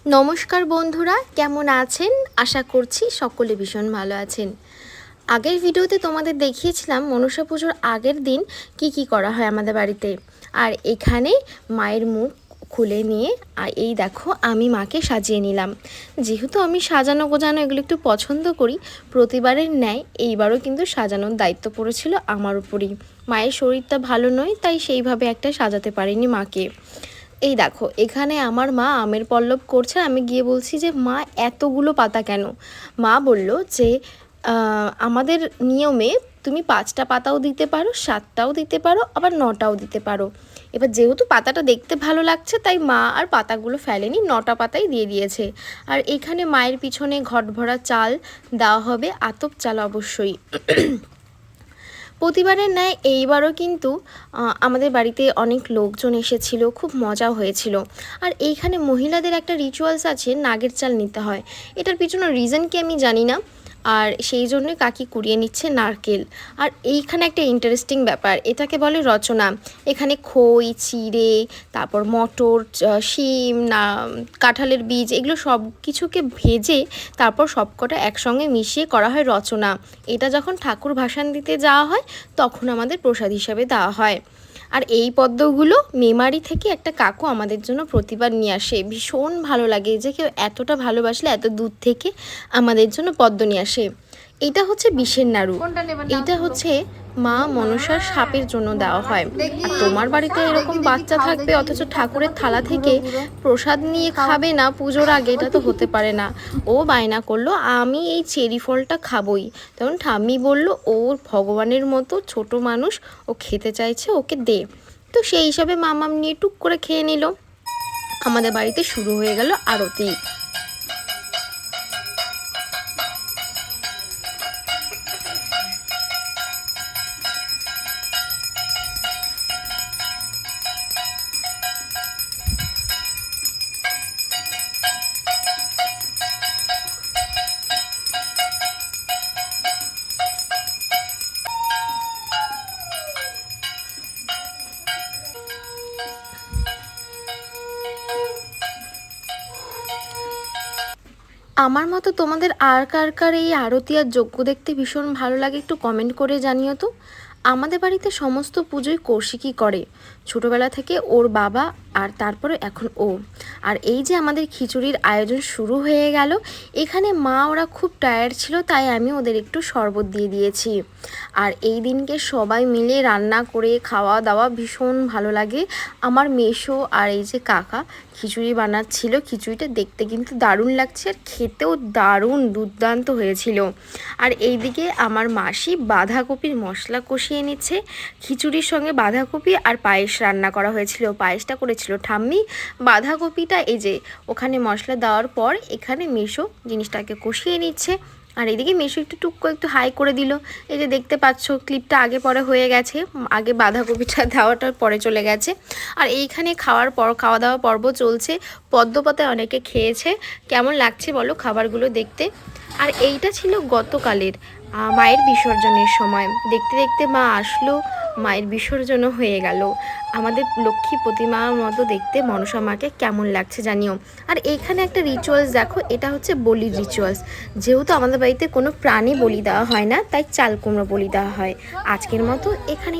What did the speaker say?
নমস্কার বন্ধুরা, কেমন আছেন? আশা করছি সকলে ভীষণ ভালো আছেন। আগের ভিডিওতে তোমাদের দেখিয়েছিলাম মনসা পুজোর আগের দিন কি করা হয় আমাদের বাড়িতে। আর এখানে মায়ের মুখ খুলে নিয়ে এই দেখো আমি মাকে সাজিয়ে নিলাম। যেহেতু আমি সাজানো গোজানো এগুলো একটু পছন্দ করি, প্রতিবারের ন্যায় এইবারও কিন্তু সাজানোর দায়িত্ব পড়েছিল আমার উপরই। মায়ের শরীরটা ভালো নয়, তাই সেইভাবে একটা সাজাতে পারিনি মাকে। এই দেখো এখানে আমার মা আমের পল্লব করছে, আমি গিয়ে বলছি যে মা এতগুলো পাতা কেন? মা বলল যে আমাদের নিয়মে তুমি 5টা পাতাও দিতে পারো, 7টাও দিতে পারো, আবার 9টাও দিতে পারো। এবার যেহেতু পাতাটা দেখতে ভালো লাগছে তাই মা আর পাতাগুলো ফেলেনি, 9টা পাতাই দিয়ে দিয়েছে। আর এখানে মায়ের পিছনে ঘট ভরা চাল দেওয়া হবে, আতপ চাল অবশ্যই। প্রতিবারের ন্যায় এইবারও কিন্তু আমাদের বাড়িতে অনেক লোকজন এসেছিল, খুব মজা হয়েছিল। আর এইখানে মহিলাদের একটা রিচুয়ালস আছে, নাগের চাল নিতে হয়। এটার পিছনে রিজন কি আমি জানি না, আর সেই জন্যই কাকি কুড়িয়ে নিচ্ছে নারকেল। আর এইখানে একটা ইন্টারেস্টিং ব্যাপার, এটাকে বলে রচনা। এখানে খই, চিড়ে, তারপর মটর, শিম, কাঁঠালের বীজ, এগুলো সব কিছুকে ভেজে তারপর সবকটা একসঙ্গে মিশিয়ে করা হয় রচনা। এটা যখন ঠাকুর ভাসান দিতে যাওয়া হয় তখন আমাদের প্রসাদ হিসাবে দেওয়া হয়। আর এই পদ্মগুলো মেমারি থেকে একটা কাকু আমাদের জন্য প্রতিবার নিয়ে আসে। ভীষণ ভালো লাগে যে কেউ এতটা ভালোবাসলে এত দূর থেকে আমাদের জন্য পদ্ম নিয়ে আসে। এটা হচ্ছে বিষের নাড়ু, এটা হচ্ছে মা মনসার সাপের জন্য দেওয়া হয়। আর তোমার বাড়িতে এরকম বাচ্চা থাকবে অথচ ঠাকুরের থালা থেকে প্রসাদ নিয়ে খাবে না পুজোর আগে, এটা তো হতে পারে না। ও বায়না করলো আমি এই চেরি ফলটা খাবই, তখন ঠাম্মি বলল ও ভগবানের মতো ছোট মানুষ, ও খেতে চাইছে, ওকে দে। তো সেই হিসাবে মামাম নিয়ে টুক করে খেয়ে নিল। আমাদের বাড়িতে শুরু হয়ে গেল আরতি। আমার মতো তোমাদের আর কার কার এই আরতি আর যজ্ঞ দেখতে ভীষণ ভালো লাগে একটু কমেন্ট করে জানিও তো। আমাদের বাড়িতে সমস্ত পুজোয় কৌশিকই করে, ছোটোবেলা থেকে ওর বাবা আর তারপরে এখন ও। আর এই যে আমাদের খিচুড়ির আয়োজন শুরু হয়ে গেল, এখানে মা ওরা খুব টায়ার্ড ছিল তাই আমি ওদের একটু শরবত দিয়ে দিয়েছি। আর এই দিনকে সবাই মিলে রান্না করে খাওয়া দাওয়া ভীষণ ভালো লাগে। আমার মেসো আর এই যে কাকা খিচুড়ি বানাচ্ছিল, খিচুড়িটা দেখতে কিন্তু দারুণ লাগছে আর খেতেও দারুণ দুর্দান্ত হয়েছিল। আর এইদিকে আমার মাসি বাঁধাকপির মশলা কষিয়ে নিচ্ছে। খিচুড়ির সঙ্গে বাঁধাকপি আর পায়েস রান্না করা হয়েছিল, পায়েসটা করেছিল ঠাম্মি। বাঁধাকপিটা এই যে ওখানে মশলা দেওয়ার পর এখানে মেসো জিনিসটাকে কষিয়ে নিচ্ছে। আর এদিকে মেসো একটু টুকু একটু হাই করে দিল। এই যে দেখতে পাচ্ছ ক্লিপটা আগে পরে হয়ে গেছে, আগে বাঁধাকপিটা দেওয়াটা পরে চলে গেছে। আর এইখানে খাওয়া দাওয়া পর্ব চলছে। পদ্মপাতায় অনেকে খেয়েছে, কেমন লাগছে বলো খাবারগুলো দেখতে। আর এইটা ছিল গতকালের মায়ের বিসর্জনের সময়। দেখতে দেখতে মা আসলো, মায়ের বিসর্জনও হয়ে গেল। আমাদের লক্ষ্মী প্রতিমার মতো দেখতে মনসা মাকে কেমন লাগছে জানিও। আর এইখানে একটা রিচুয়ালস দেখো, এটা হচ্ছে বলির রিচুয়ালস। যেহেতু আমাদের বাড়িতে কোনো প্রাণী বলি দেওয়া হয় না, তাই চাল কুমড়ো বলি দেওয়া হয়। আজকের মতো এখানে